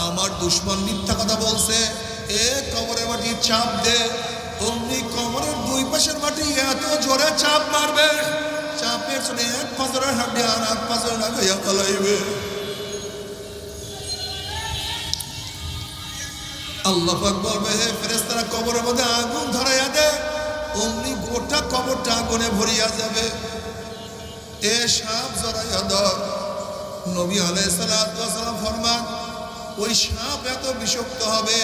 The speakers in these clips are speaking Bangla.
আমার দুশ্মন মিথ্যা কথা বলছে, এ কবরের মাটি চাপ দে। অমনি কবরের দুই পাশের মাটি এত জোরে চাপ মারবে, চাপের চলে এক পাঁচরের হাড্ডি আর এক পাঁচর লাগাইয়া পালাইবে। আল্লাহ পাক বলবে, হে ফেরেশতারা কবরের মধ্যে আগুন ধরাইয়া দে। অমনি গোটা কবরটা আগুনে ভরিয়া যাবে। এ সাপ জড়াইয়া ধর। নবী আলাইহিস সালাতু ওয়াস সালাম ফরমান, ওই সাপ এত বিষাক্ত হবে,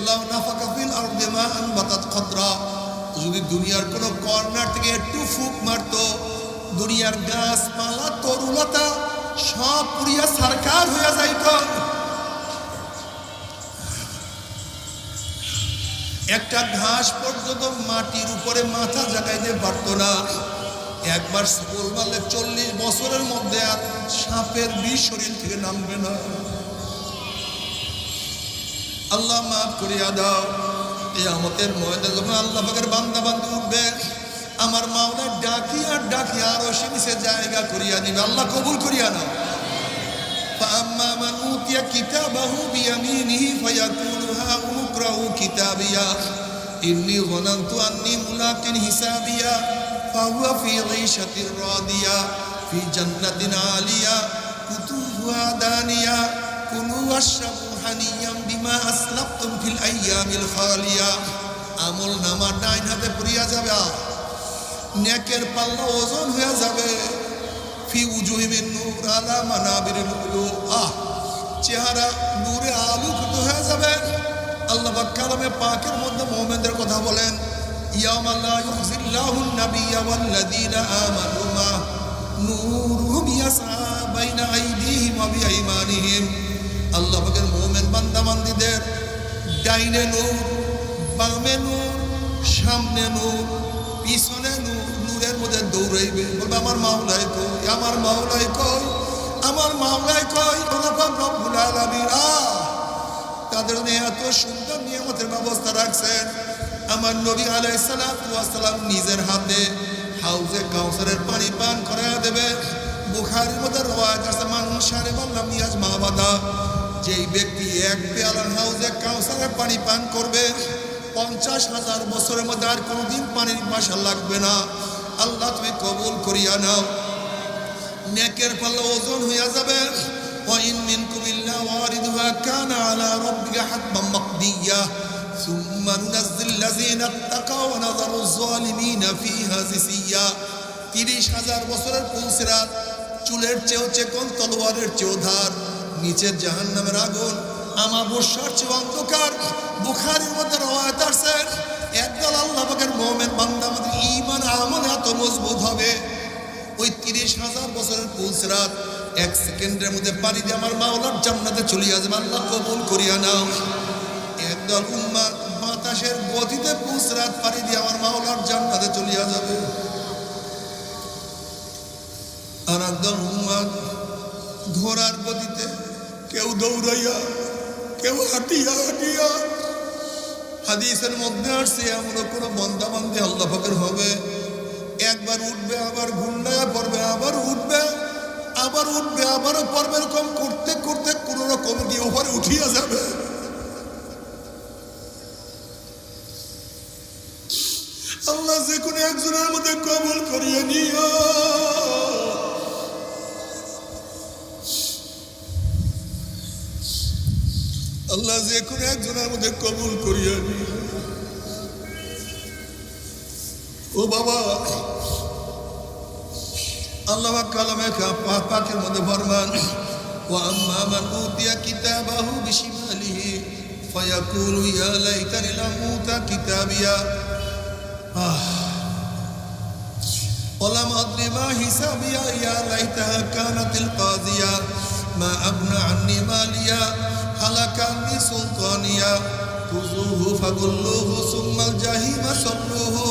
লাউ নাফাকা ফিল আরদি মাআন বাতাত কতরা, যদি দুনিয়ার কোনো কর্নার থেকে একটু ফুঁক মারতো, দুনিয়ার গাছপালা তরুলতা সব পুড়িয়া সারকার হইয়া যাইত। একটা ঘাস পর্যন্ত মাটির উপরে মাথা জাগাইতে পারতো না। একবার স্কুল মারলে 40 বছরের মধ্যে আর সাপের বিষ শরীর থেকে নামবে না। আল্লাহ মাফ করিয়া দাও। কিয়ামতের ময়দানে যখন আল্লাহ পাকের বান্দা বান্দী উঠবে, আমার মাওলা ডাকি আর ডাকি আরো সে নিচে জায়গা করিয়া দিবে। আল্লাহ কবুল করিয়া নাও। فأما من أوتي كتابه بيمينه فيقول هاؤم اقرءوا كتابيه إني ظننت أني ملاق حسابيه فهو في عيشة راضية في جنة عالية قطوفها دانية كلوا واشربوا هنيئا بما أسلفتم في الأيام الخالية। আমল নামা ডাইন হাতে পড়িয়া যাবে, নেকের পাল্লা ওজন হয়ে যাবে। ফি উজুহিমিন নূর আলা মানাবিরিল উলুআহ, চেহারা নূরে আলোকিত হয়ে যাবে। আল্লাহ পাক কালামে পাকের মধ্যে মুমিনদের কথা বলেন, ইয়াউমা লা ইউখজিল্লাহুন নাবিয়্যা ওয়াল্লাযীনা আমানু মা নূরুহুম ইয়াসআ বাইনা আইদিহিম ওয়া বিআইমানিহিম। আল্লাহ পাকের মুমিন বান্দা বান্দীদের ডাইনে নূর, বামে নূর, সামনে নূর, পিছনে নূর, নূরের মধ্যে দৌড়াইবে। বলবে আমার মাওলাই কই, আমার মাওলাই কই, আমার মাওলাই কই। রব্বুল আলামিন তাদের নিয়ে এত সুন্দর নিয়ামতের ব্যবস্থা রাখছেন। আমার নবী আলাইহিস সালাতু ওয়াস সালাম নিজের হাতে হাউজে কাউসারের পানি পান করাইয়া দেবে। বুখারীর মধ্যে রওয়ায়াত আছে, মান শারিবা লাম ইয়াজমা আবাদা, যেই ব্যক্তি এক পেয়ালা হাউজে কাউসারের পানি পান করবে 50,000 বছরের মধ্যে আর কোনোদিন পানির পিপাসা লাগবে না। আল্লাহ তুমি কবুল করিয়া নাও। নেকের পাল্লা ওজন হইয়া যাবে। ওয়াইন মিনকুম ইল্লা ওয়ারিদুহা কানা আলা রাব্বিকা হাতমান মাকদিয়্যা সুম্মা নুনাজ্জিল্লাযীনা ইত্তাকাও ওয়া নাযারুয যালিমিনা ফীহা জিসিয়্যা। 30,000 বছরের পুলসিরাত, চুলের চেয়েও চেকন, তলোয়ারের চেয়েও ধার, নিচের জাহান্নামের আগুন আমাবস্যার চেয়ে অন্ধকার। বুখারীর মধ্যে রওয়ায়াত আছে, একদল আল্লাহ পাকের মুমিন বান্দা আমাদের ঈমান আমল এত মজবুত হবে, ওই 30,000 বছরের পুলসিরাত 1 সেকেন্ডের মধ্যে পানি দিয়ে আমার মাওলার জান্নাতে চলিয়া যাবে। আল্লাহ কবুল করিয়া নাও। একদল উম্মাহ বাতাসের গতিতে পুলসিরাত পানি দিয়ে আমার মাওলার জান্নাতে চলিয়া যাবে। আর একদল উম্মাহ ঘোড়ার গতিতে, কেউ দৌড়াইয়া, কেউ হাঁটিয়া হাঁটিয়া। হাদিসের মধ্যে আসছে এমন কোনো বান্দা বান্দী আল্লাহ পাকের হবে, একবার উঠবে আবার ঘুরলাইয়া পড়বে, আবার উঠবে আবার উঠবে, আবারও পড়বে। এরকম করতে করতে কোন রকম দিয়ে ওপরে উঠিয়া যাবে। আল্লাহ যে কোনো একজনের মধ্যে কবুল করিয়ে নিও। আল্লাহ যে কোনো একজনের মধ্যে কবুল করিয়া নিও। ও বাবা, আল্লাহ কালামে পাকের মধ্যে ফরমান, ওয়া আম্মা মান উতিয়া কিতাবাহু বিশিমালিহি ফায়াকুলু ইয়া লাইতানি লাম উতা কিতাবিয়া ওয়া লাম আদরি মা হিসাবিয়া ইয়া লাইতাহা কানাতিল কাযিয়া মা আগনা আন্নি মালিয়া হালাকা আন্নি সুলতানিয়া খুযুহু ফাগুল্লুহু সুম্মাল জাহিমা সাল্লুহু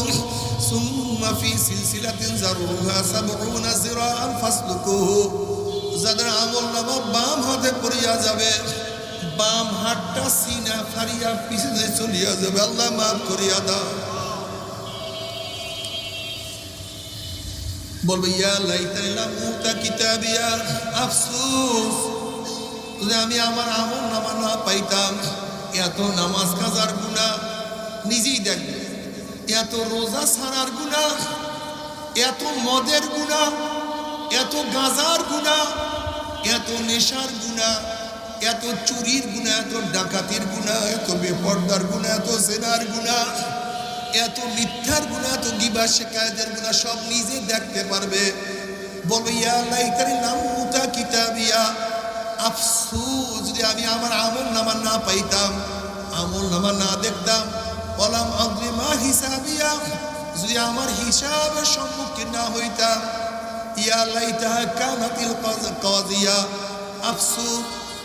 সুম্মা ফি সিলসিলাতিন যারউহা 70 যিরাআন ফাসলুকুহু। যাদের আমলনামা বাম হাতে পড়িয়া যাবে, বাম হাতটা সিনা ফাড়িয়া পিছনে চলিয়া যাবে। আল্লাহ মাফ করিয়া দাও। বলবে ইয়া লাইতানি লাম উতা কিতাবিয়া, আফসোস যদি আমি আমার আমলনামা না পাই পাইতাম। এত নামাজ কাজার গুনাহ নিজেই দেখবে, এত রোজা ছাড়ার গুনাহ, এত মদের গুনাহ, এত গাঁজার গুনাহ, এত নেশার গুনাহ, এত চুরির গুনাহ, এত ডাকাতির গুনাহ, এত বেপরদার গুনাহ, এত জেনার গুনাহ, এত মিথ্যার গুনাহ, এত গিবত শিকায়েতের গুনাহ সব নিজে দেখতে পারবে। বলবে ইয়া লাইতানি লাম উতা কিতাবিয়া, আফসোস যদি আমি আমার আমল নামা না পাইতাম, আমল নামা না দেখতাম। ওয়ালাম আদরি মা হিসাবিয়া, যদি আমার হিসাবের সম্মুখীন না হইতাম। ইয়া লাইতাহা কানাতিল কাযিয়া, আফসোস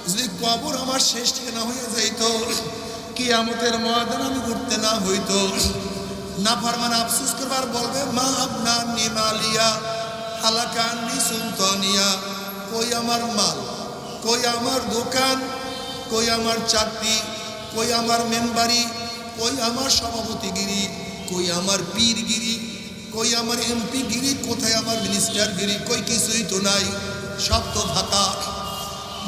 যদি কবর আমার শেষ ঠিকানা হয়ে যাইত, কিয়ামতের ময়দানে আমি উঠতে না হইতো। নাফরমান আফসোস করবার বলবে মা আবনানি মালিয়া হালাকানি সুলতানিয়া, কই আমার মাল, কই আমার দোকান, কই আমার চাকরি, কই আমার মেম্বারি, কই আমার সভাপতিগিরি, কই আমার পীরগিরি, কই আমার এমপিগিরি, কোথায় আমার মিনিস্টারগিরি, কই কিছুই তো নাই, সব তো ফাঁকা।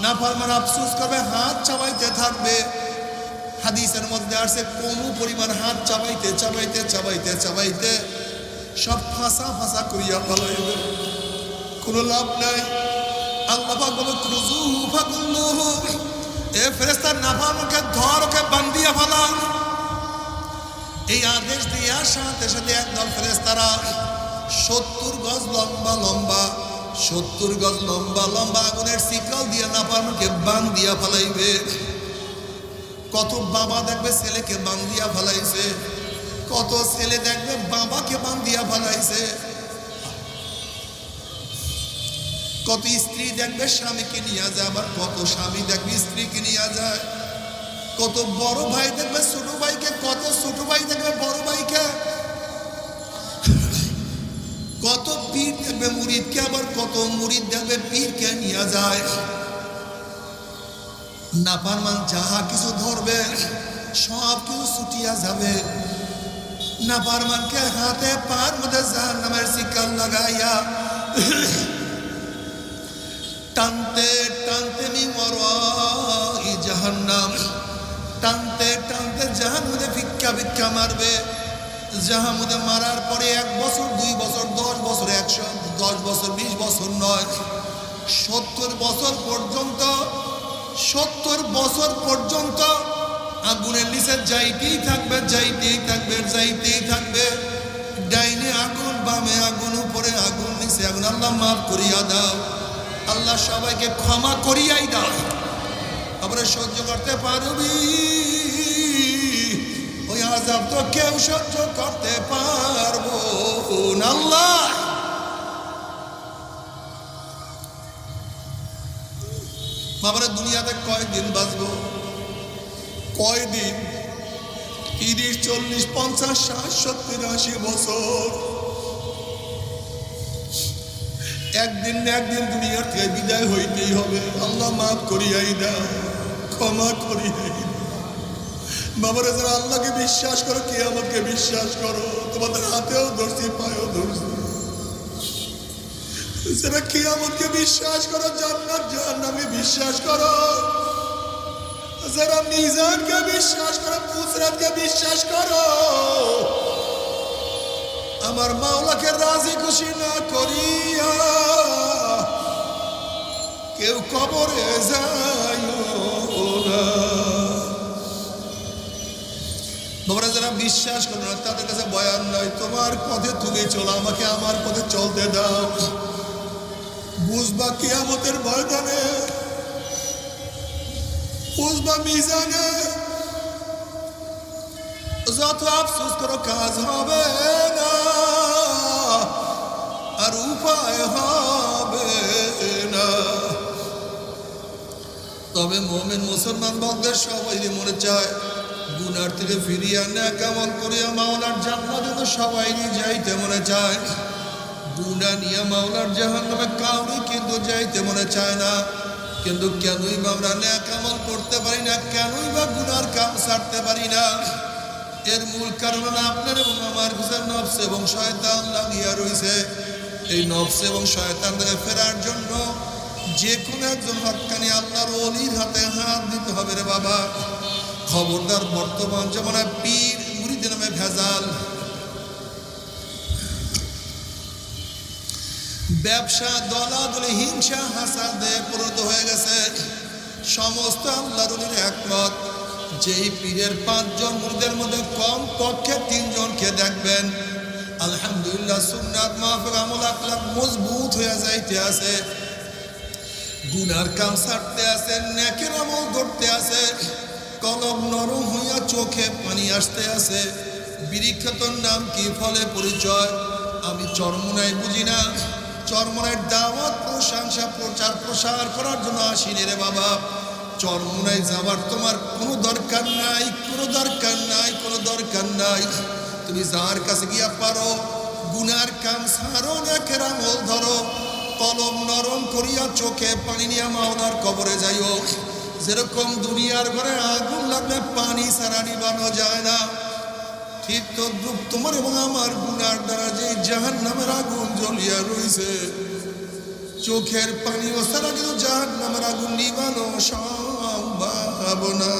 নাফরমান আফসোস করবে, হাত চাবাইতে থাকবে। হাদিসের মধ্যে আসছে কোনো পরিমাণ হাত চাবাইতে চাবাইতে চাবাইতে চাবাইতে সব ফাঁসা ফাঁসা করিয়া ফেলাইবে, কোনো লাভ নাই। আল্লাহ পাক বলে খুযুহু ফাগুল্লুহু, এ ফেরেশতা নাফরমানকে ধর, ওকে বান্ধিয়া ফেলা। এই আদেশ দেওয়ার সাথে সাথে একদল ফেরেশতারা 70 গজ লম্বা লম্বা 70 গজ লম্বা লম্বা আগুনের শিকল দিয়ে নাফরমানকে বান্ধিয়া ফেলাইবে। কত বাবা দেখবে ছেলেকে বান্ধিয়া ফেলাইছে, কত ছেলে দেখবে বাবাকে বান্ধিয়া ফেলাইছে, কত স্ত্রী দেখবে স্বামীকে নিয়ে যায়, আবার কত স্বামী দেখবে স্ত্রীকে নিয়ে যায়, কত বড় ভাই দেখবে ছোট ভাইকে, কত ছোট ভাই দেখবে বড় ভাইকে, কত পীর দেখবে মুরিদকে, আবার কত মুরিদ দেখবে পীরকে নিয়ে যায়। নাফরমান যাহা কিছু ধরবে সব কিছু ছুটিয়া যাবে। নাফরমানকে হাতে পার মধ্যে জাহান্নামের শিকল লাগাইয়া টানতে টানতে মিন জাহান্নাম, টানতে টানতে জাহান্নামে ভিক্ষা ভিক্ষা মারবে। জাহান্নামে মারার পরে 1 বছর 2 বছর 10 বছর 110 বছর 20 বছর নয়, 70 বছর পর্যন্ত, 70 বছর পর্যন্ত আগুনের নিচে যাইতেই থাকবে, যাইতেই থাকবে, যাইতেই থাকবে। ডাইনে আগুন, বামে আগুন, উপরে আগুন, নিচে আগুন। আল্লাহ মাফ করিয়া দাও, আল্লাহ সবাইকে ক্ষমা করিয়াই দাও। আমরা সহ্য করতে পারবি? ওই আযাব তো কেউ সহ্য করতে পারবো না। আল্লাহ বাবারা দুনিয়াতে কয়দিন বাঁচবো? কয়দিন? 30, 40, 50, 60, 70, 80 বছর। একদিন না একদিন দুনিয়ার থেকে বিদায় হইতেই হবে। আল্লাহ মাফ করিয়াই দাও, ক্ষমা করিয়াই দাও। বাবারা যারা আল্লাহকে বিশ্বাস করো, কিয়ামতকে বিশ্বাস করো, তোমাদের হাতেও ধরছি, পায়েও ধরছি। যারা কিয়ামতকে বিশ্বাস করো, জান্নাত জাহান্নামকে বিশ্বাস করো, যারা মিজানকে বিশ্বাস করো, পুসরাতকে বিশ্বাস করো, আমার মাওলাকে রাজি খুশি না করিয়া কেউ কবরে যাইও না। তোমরা যারা বিশ্বাস করো না তাদের কাছে বয়ান নাই, তোমার পথে তুমি চলো, আমাকে আমার পথে চলতে দাও। বুঝবা কিয়ামতের ময়দানে, বুঝবা মিজানে, যত আফসোস করো কাজ হবে না, আর উপায় হবে না। তবে মুমিন মুসলমান বন্ধের সবাই মনে চায় গুনার থেকে ফিরিয়া নেক আমল করিয়া মাওলার জান্নাতে তো সবাই যাইতে মনে চায়। গুনাহ নিয়ে মাওলার জাহান্নামে কাউরি কিন্তু যাইতে মনে চায় না। কিন্তু কেনই বা আমরা নেক আমল করতে পারি না, কেনই বা গুনার কাম ছাড়তে পারি না? এর মূল কারণ হলো আপনার এবং আমার কাছে নফস এবং শয়তান লাগিয়া রয়েছে। এই নফস এবং শয়তান থেকে ফেরার জন্য যে কোনো একজন হক্কানি আল্লাহর ওলির হাতে হাত দিতে হবে রে বাবা। খবরদার, বর্তমান জমানায় পীর মুরিদের নামে ভেজাল, ব্যবসা, দলাদলি, হিংসা, হাসাদে পরিণত হয়ে গেছে। সমস্ত আল্লাহর ওলির একমত, যেই পীরের 5 জন মুরিদের মধ্যে কম পক্ষে 3 জনকে দেখবেন আলহামদুলিল্লাহ সুন্নাত মাহফিল আমল আখলাক মজবুত হয়ে যাইতে আছে, গুনার কাম ছাড়তে আছে, নেকের আমল করতে আছে, কলম নরম হইয়া চোখে পানি আসতে আছে। বিরিক্ষতর নাম কি, ফলে পরিচয়। আমি চরমোনাই বুঝি না, চরমোনাইয়ের দাওয়াত প্রশংসা প্রচার প্রসার করার জন্য আসিনি রে বাবা। চরমোনাই যাবার তোমার কোনো দরকার নাই, কোনো দরকার নাই, কোনো দরকার নাই। তুমি যার কাছে গিয়া পারো গুনার কাম ছাড়ো, নেকের আমল ধরো, কলম নরম করিয়া চোখে পানি নিয়া মাওলার কবরে যাইও। যেরকম দুনিয়ার ঘরে আগুন লাগলে পানি ছাড়া নিবানো যায় না, ঠিক তদ্রুপ তোমার এবং আমার গুনার দ্বারা যে জাহান্নামের আগুন জ্বলিয়া রইছে, চোখের পানি ছাড়া কিন্তু জাহান্নামের আগুন নিবানো সম্ভব না।